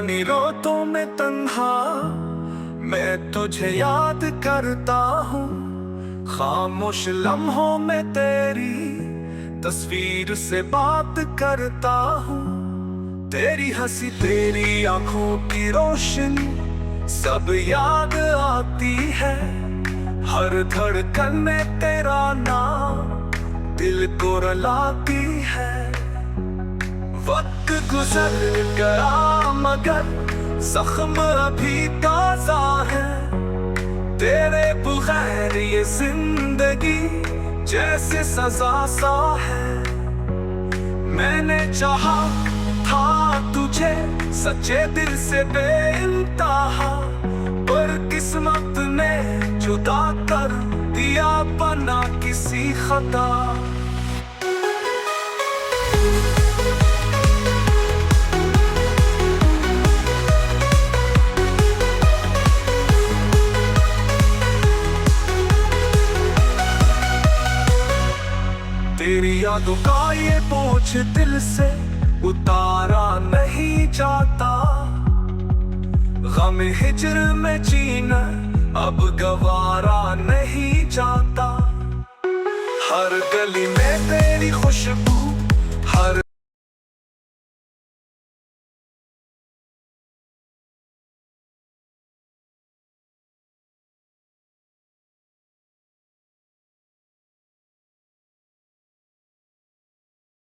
पुरानी रातों में तन्हा मैं तुझे याद करता हूँ। खामोश लम्हों में तेरी तस्वीर से बात करता हूँ। तेरी हंसी तेरी आंखों की रोशनी सब याद आती है। हर धड़कन में तेरा नाम दिल को रुलाती है। वक्त गुजर गया मगर जख्म अभी ताजा है। तेरे बगैर ये जिंदगी जैसे सजा सा है। मैंने चाहा था तुझे सच्चे दिल से बेइंतहा, पर किस्मत ने जुदा कर दिया बना किसी खता। तेरी यादों का ये बोझ दिल से उतारा नहीं जाता। गम हिजर में जीना अब गवारा नहीं जाता। हर गली में